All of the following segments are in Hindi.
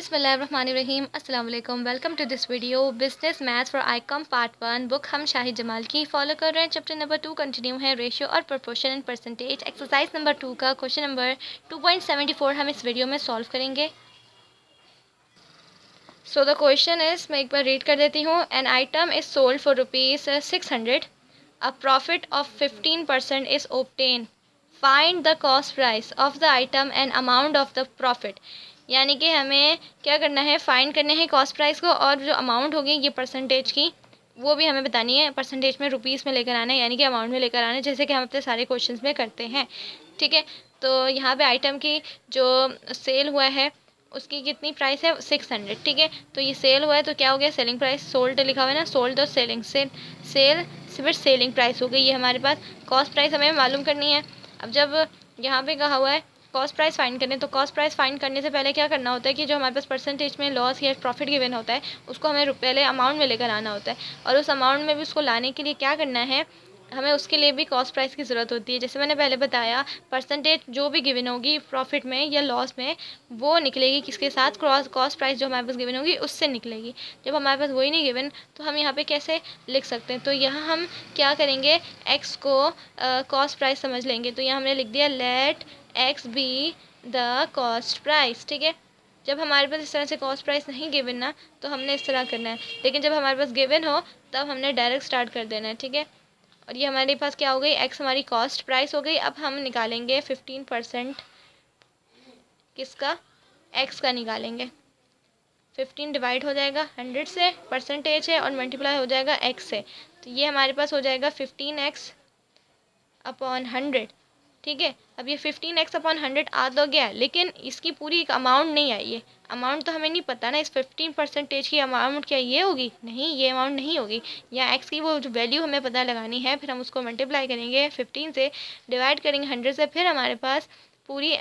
बिस्मिल्लाहिर्रहमानिर्रहीम अस्सलाम वालेकुम। Welcome to this video business maths for ICom part 1। Book हम शाहिद जमाल की फॉलो कर रहे हैं। चैप्टर नंबर 2 कंटिन्यू है, रेशियो और proportion and percentage. Exercise number 2 का क्वेश्चन नंबर 2.74 हम इस वीडियो में सॉल्व करेंगे। सो द क्वेश्चन इज, मैं एक बार रीड कर देती हूँ। An item is sold for ₹600, a profit of 15% is obtain. Find the cost price of the item and amount of the profit. यानी कि हमें क्या करना है, फाइंड करने है कॉस्ट प्राइस को, और जो अमाउंट होगी ये परसेंटेज की वो भी हमें बतानी है। परसेंटेज में रुपीज़ में लेकर आना है, यानी कि अमाउंट में लेकर आना है, जैसे कि हम अपने सारे क्वेश्चंस में करते हैं। ठीक है, तो यहाँ पे आइटम की जो सेल हुआ है उसकी कितनी प्राइस है, 600। ठीक है, तो ये सेल हुआ है तो क्या हो गया, सेलिंग प्राइस। सोल्ड लिखा हुआ है ना, सोल्ड और सेलिंग, सेल फिर सेलिंग प्राइस हो गई ये हमारे पास। कॉस्ट प्राइस हमें मालूम करनी है। अब जब यहाँ पे कहा हुआ है कॉस्ट प्राइस फाइंड करने, तो कॉस्ट प्राइस फाइंड करने से पहले क्या करना होता है कि जो हमारे पास परसेंटेज में लॉस या प्रॉफिट गिवन होता है उसको हमें पहले अमाउंट में लेकर आना होता है। और उस अमाउंट में भी उसको लाने के लिए क्या करना है, हमें उसके लिए भी कॉस्ट प्राइस की ज़रूरत होती है। जैसे मैंने पहले बताया, परसेंटेज जो भी गिवन होगी प्रॉफिट में या लॉस में, वो निकलेगी किसके साथ, कॉस्ट प्राइस जो हमारे पास गिवन होगी उससे निकलेगी। जब हमारे पास वही नहीं गिवन तो हम यहाँ पे कैसे लिख सकते हैं, तो यहाँ हम क्या करेंगे, एक्स को कॉस्ट प्राइस समझ लेंगे। तो यहाँ हमने लिख दिया let X be the cost price. ठीक है, जब हमारे पास इस तरह से कॉस्ट प्राइस नहीं गिवन ना, तो हमने इस तरह करना है, लेकिन जब हमारे पास गिवन हो तब हमने डायरेक्ट स्टार्ट कर देना है। ठीक है, और ये हमारे पास क्या हो गई, एक्स हमारी कॉस्ट प्राइस हो गई। अब हम निकालेंगे 15%, किसका, एक्स का निकालेंगे। 15 डिवाइड हो जाएगा 100 से, परसेंटेज है, और मल्टीप्लाई हो जाएगा एक्स से। तो ये हमारे पास हो जाएगा 15x अपॉन 100। ठीक है, अब ये 15x अपॉन 100 आ तो गया, लेकिन इसकी पूरी एक अमाउंट नहीं आई है। अमाउंट तो हमें नहीं पता ना, इस 15% की अमाउंट क्या ये होगी, नहीं, ये अमाउंट नहीं होगी। या एक्स की वो जो वैल्यू हमें पता लगानी है, फिर हम उसको मल्टीप्लाई करेंगे 15 से, डिवाइड करेंगे 100 से, फिर हमारे पास पूरी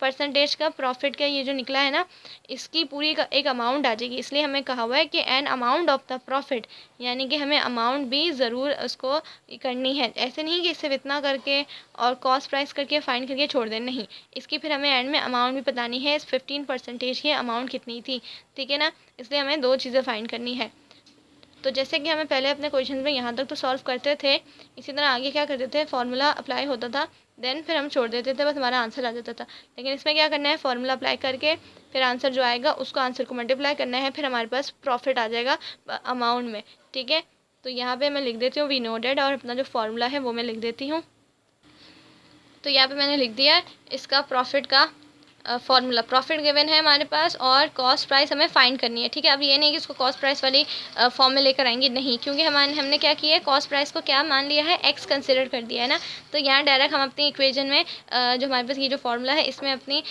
परसेंटेज का प्रॉफिट का ये जो निकला है ना, इसकी पूरी एक अमाउंट आ जाएगी। इसलिए हमें कहा हुआ है कि an amount of the profit, यानी कि हमें अमाउंट भी ज़रूर उसको करनी है। ऐसे नहीं कि सिर्फ इतना करके और कॉस्ट प्राइस करके फाइंड करके छोड़ दें, नहीं, इसकी फिर हमें एंड में अमाउंट भी बतानी है, इस 15% की अमाउंट कितनी थी। ठीक है ना, इसलिए हमें दो चीज़ें फाइंड करनी है। तो जैसे कि हमें पहले अपने क्वेश्चन में यहाँ तक तो सॉल्व करते थे, इसी तरह आगे क्या करते थे, फार्मूला अप्लाई होता था, देन फिर हम छोड़ देते थे, बस हमारा आंसर आ जाता था। लेकिन इसमें क्या करना है, फार्मूला अप्लाई करके फिर आंसर जो आएगा उसको आंसर को मल्टीप्लाई करना है, फिर हमारे पास प्रॉफिट आ जाएगा अमाउंट में। ठीक है, तो यहाँ पे मैं लिख देती हूँ वी नोटेड, और अपना जो फार्मूला है वो मैं लिख देती हूँ। तो यहाँ पे मैंने लिख दिया इसका प्रॉफिट का फार्मूला। प्रॉफिट गिवन है हमारे पास और कॉस्ट प्राइस हमें फाइंड करनी है। ठीक है, अब ये नहीं कि उसको कॉस्ट प्राइस वाली फॉर्म में लेकर आएंगे, नहीं, क्योंकि हमने क्या किया है, कॉस्ट प्राइस को क्या मान लिया है, एक्स कंसिडर कर दिया है ना। तो यहाँ डायरेक्ट हम अपनी इक्वेशन में जो हमारे पास ये जो फार्मूला है इसमें अपनी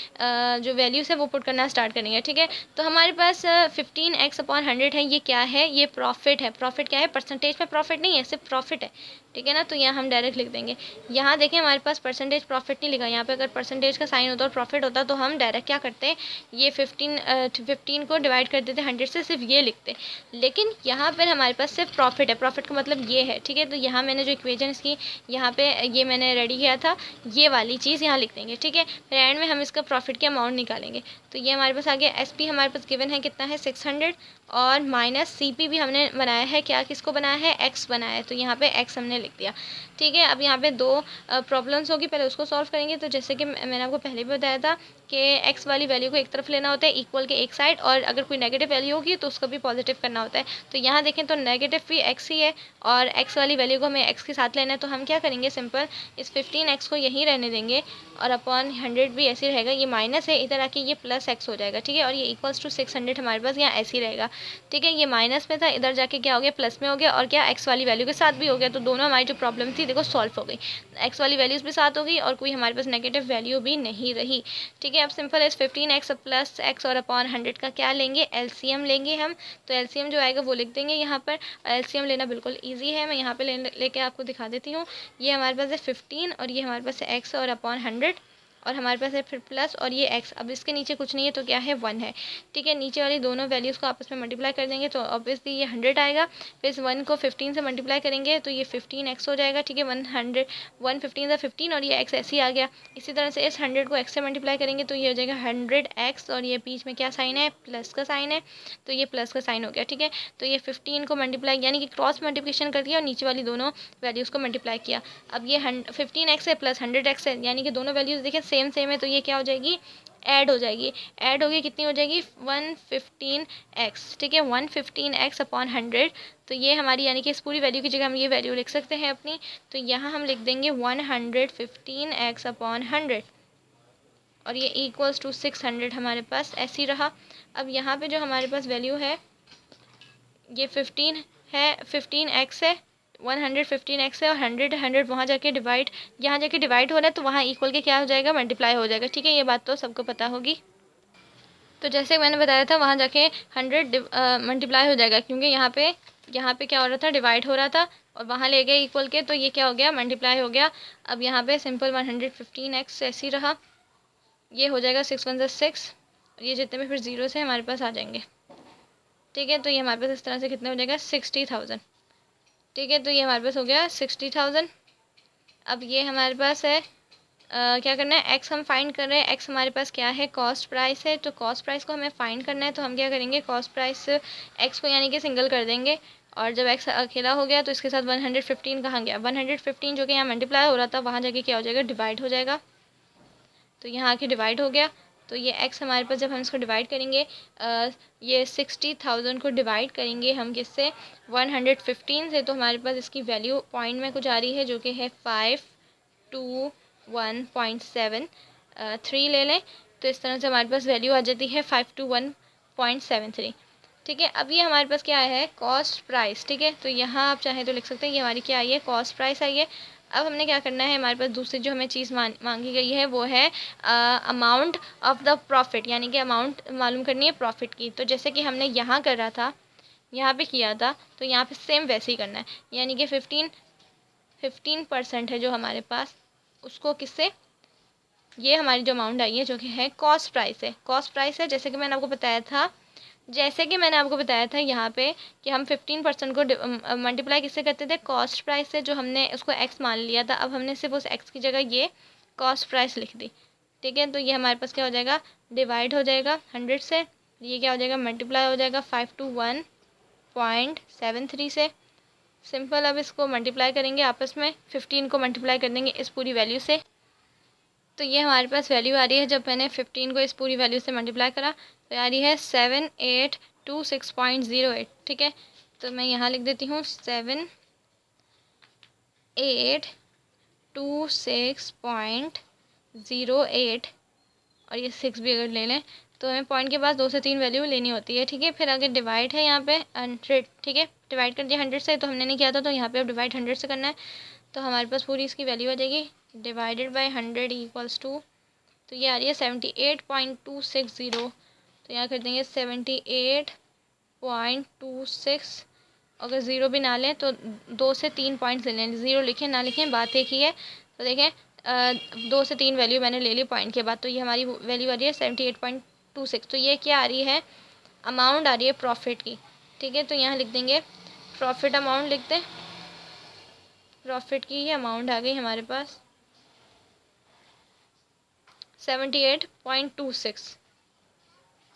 जो वैल्यूज़ है वो पुट करना स्टार्ट करेंगे। ठीक है, तो हमारे पास 15x अपॉन 100 है, ये क्या है, ये प्रॉफिट है। प्रॉफिट क्या है, परसेंटेज में प्रॉफिट नहीं है, सिर्फ प्रॉफिट है। ठीक है ना, तो यहाँ हम डायरेक्ट लिख देंगे। यहाँ देखें हमारे पास परसेंटेज प्रॉफिट नहीं लिखा, यहाँ पे अगर परसेंटेज का साइन होता और प्रॉफिट होता तो हम डायरेक्ट क्या करते हैं, ये 15 को डिवाइड कर देते 100 से, सिर्फ ये लिखते। लेकिन यहाँ पर हमारे पास सिर्फ प्रॉफिट है, प्रॉफिट का मतलब ये है। ठीक है, तो यहाँ मैंने जो इक्वेशन इसकी यहाँ पे ये मैंने रेडी किया था, ये वाली चीज़ यहाँ लिख देंगे। ठीक है, फिर एंड में हम इसका प्रॉफिट की अमाउंट निकालेंगे। तो ये हमारे पास आ गया, एस पी हमारे पास गिवन है कितना है, 600, और माइनस सी पी भी हमने बनाया है, क्या किसको बनाया है, एक्स बनाया है, तो यहाँ पे एक्स हमने लिख दिया। ठीक है, अब यहाँ पे दो प्रॉब्लम्स होगी, पहले उसको सॉल्व करेंगे। तो जैसे कि मैंने आपको पहले भी बताया था कि एक्स वाली वैल्यू को एक तरफ लेना होता है, इक्वल के एक साइड, और अगर कोई नेगेटिव वैल्यू होगी तो उसको भी पॉजिटिव करना होता है। तो यहाँ देखें तो नेगेटिव भी एक्स ही है, और एक्स वाली वैल्यू को हमें एक्स के साथ लेना है, तो हम क्या करेंगे, सिंपल इस 15x को यहीं रहने देंगे, और अपॉन 100 भी ऐसे रहेगा, ये माइनस है, इधर आके ये प्लस एक्स हो जाएगा। ठीक है, और ये इक्वल्स टू 600 हमारे पास यहाँ ऐसे ही रहेगा। ठीक है, ये माइनस में था, इधर जाके क्या हो गया, प्लस में हो गया, और क्या एक्स वाली वैल्यू के साथ भी हो गया। तो दोनों हमारी जो प्रॉब्लम थी देखो सॉल्व हो गई, एक्स वाली वैल्यूज़ भी साथ हो गई और कोई हमारे पास नेगेटिव वैल्यू भी नहीं रही। ठीक है, अब सिंपल इस 15x प्लस एक्स और अपॉन 100 का क्या लेंगे, एलसीएम लेंगे हम। तो एलसीएम जो आएगा वो लिख देंगे यहाँ पर। एलसीएम लेना बिल्कुल ईजी है, मैं यहाँ पे लेके आपको दिखा देती हूँ। ये हमारे पास है 15 और ये हमारे पास है एक्स और अपॉन 100, और हमारे पास है फिर प्लस और ये x। अब इसके नीचे कुछ नहीं है तो क्या है 1 है, ठीक है। नीचे वाली दोनों वैल्यूज़ को आपस में मल्टीप्लाई कर देंगे तो ऑब्वियसली ये 100 आएगा। फिर इस 1 को 15 से मल्टीप्लाई करेंगे तो ये 15x हो जाएगा, ठीक है। 115 से 15 और ये x ऐसे ही आ गया। इसी तरह से इस 100 को x से मल्टीप्लाई करेंगे तो ये हो जाएगा 100x और ये बीच में क्या साइन है, प्लस का साइन है, तो ये प्लस का साइन हो गया, ठीक है। तो ये 15 को मल्टीप्लाई यानी कि क्रॉस मल्टीप्लिकेशन कर दिया और नीचे वाली दोनों वैल्यूज़ को मल्टीप्लाई किया। अब ये 15x है प्लस 100x है, यानी कि दोनों वैल्यूज़ देखें सेम सेम है, तो ये क्या हो जाएगी, ऐड हो जाएगी। ऐड होगी कितनी हो जाएगी, 115x, ठीक है। 115x अपॉन 100, तो ये हमारी यानी कि इस पूरी वैल्यू की जगह हम ये वैल्यू लिख सकते हैं अपनी। तो यहाँ हम लिख देंगे 115x अपॉन 100 और ये इक्वल्स टू 600 हमारे पास ऐसे ही रहा। अब यहाँ पे जो हमारे पास वैल्यू है ये 15 है, 15x है, 115x है और 100 वहाँ जाके डिवाइड, यहाँ जाके डिवाइड हो रहा है तो वहाँ इक्वल के क्या हो जाएगा, मल्टीप्लाई हो जाएगा, ठीक है। ये बात तो सबको पता होगी। तो जैसे मैंने बताया था वहाँ जाके 100 मल्टीप्लाई हो जाएगा, क्योंकि यहाँ पे क्या हो रहा था, डिवाइड हो रहा था और वहाँ ले गए इक्वल के, तो ये क्या हो गया, मल्टीप्लाई हो गया। अब यहाँ पे सिंपल 115x ऐसे ही रहा, ये हो जाएगा 6 1 6 और ये जितने भी फिर ज़ीरो से हमारे पास आ जाएंगे, ठीक है। तो ये हमारे पास इस तरह से कितने हो जाएगा, 60,000, ठीक है। तो ये हमारे पास हो गया 60,000। अब ये हमारे पास है क्या करना है, x हम फाइंड कर रहे हैं। x हमारे पास क्या है, कॉस्ट प्राइस है, तो कॉस्ट प्राइस को हमें फाइंड करना है। तो हम क्या करेंगे, कॉस्ट प्राइस x को यानी कि सिंगल कर देंगे और जब x अकेला हो गया तो इसके साथ 115 कहाँ गया, 115 जो कि यहाँ मल्टीप्लाई हो रहा था वहाँ जाके क्या हो जाएगा, डिवाइड हो जाएगा। तो यहाँ आके डिवाइड हो गया। तो ये x हमारे पास जब हम इसको डिवाइड करेंगे ये 60,000 को डिवाइड करेंगे हम किससे, 115 से, तो हमारे पास इसकी वैल्यू पॉइंट में कुछ आ रही है जो कि है 521.73 ले लें। तो इस तरह से हमारे पास वैल्यू आ जाती है 521.73, ठीक है। अब ये हमारे पास क्या है, कॉस्ट प्राइस, ठीक है। तो यहाँ आप चाहें तो लिख सकते हैं ये हमारी क्या आई है, कॉस्ट प्राइस आई है। अब हमने क्या करना है, हमारे पास दूसरी जो हमें चीज़ मांगी गई है वो है अमाउंट ऑफ द प्रॉफिट, यानी कि अमाउंट मालूम करनी है प्रॉफिट की। तो जैसे कि हमने यहाँ करा था, यहाँ पे किया था, तो यहाँ पे सेम वैसे ही करना है, यानी कि 15% है जो हमारे पास, उसको किससे, ये हमारी जो अमाउंट आई है जो कि है कॉस्ट प्राइस है, कॉस्ट प्राइस है। जैसे कि मैंने आपको बताया था यहाँ पे कि हम 15% को मल्टीप्लाई किससे करते थे, कॉस्ट प्राइस से, जो हमने उसको x मान लिया था। अब हमने सिर्फ उस x की जगह ये कॉस्ट प्राइस लिख दी, ठीक है। तो ये हमारे पास क्या हो जाएगा, डिवाइड हो जाएगा 100 से, ये क्या हो जाएगा, मल्टीप्लाई हो जाएगा 521.73 से। सिंपल, अब इसको मल्टीप्लाई करेंगे आपस में, 15 को मल्टीप्लाई कर देंगे इस पूरी वैल्यू से, तो ये हमारे पास वैल्यू आ रही है, जब मैंने 15 को इस पूरी वैल्यू से मल्टीप्लाई करा तो आ रही है 7826.08, ठीक है। तो मैं यहाँ लिख देती हूँ 7826.08 और ये 6 भी अगर ले लें तो हमें पॉइंट के पास 2 से 3 वैल्यू लेनी होती है, ठीक है। फिर अगर डिवाइड है यहाँ पे 100, ठीक है, डिवाइड कर दिया 100 से, तो हमने नहीं किया था, तो यहाँ पे अब डिवाइड 100 से करना है। तो हमारे पास पूरी इसकी वैल्यू आ जाएगी, डिवाइडेड बाय 100 इक्वल्स टू, तो ये आ रही है 78.260। तो यहाँ कर देंगे 78.26, अगर ज़ीरो भी ना लें तो 2 से 3 पॉइंट्स ले लें, ज़ीरो लिखें ना लिखें बात एक ही है। तो देखें 2 से 3 वैल्यू मैंने ले ली पॉइंट के बाद, तो ये हमारी वैल्यू आ रही है 78.26। तो ये क्या आ रही है, अमाउंट आ रही है प्रॉफिट की, ठीक है। तो यहाँ लिख देंगे प्रॉफिट अमाउंट, लिख दें प्रॉफिट की ये अमाउंट आ गई हमारे पास 78.26।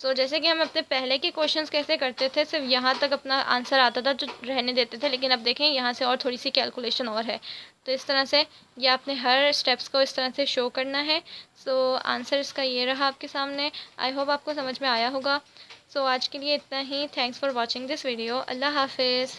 सो जैसे कि हम अपने पहले के क्वेश्चंस कैसे करते थे, सिर्फ यहाँ तक अपना आंसर आता था जो रहने देते थे, लेकिन अब देखें यहाँ से और थोड़ी सी कैलकुलेशन और है। तो इस तरह से ये आपने हर स्टेप्स को इस तरह से शो करना है। सो आंसर इसका ये रहा आपके सामने। आई होप आपको समझ में आया होगा। सो आज के लिए इतना ही। Thanks for watching this video. Allah हाफिज़।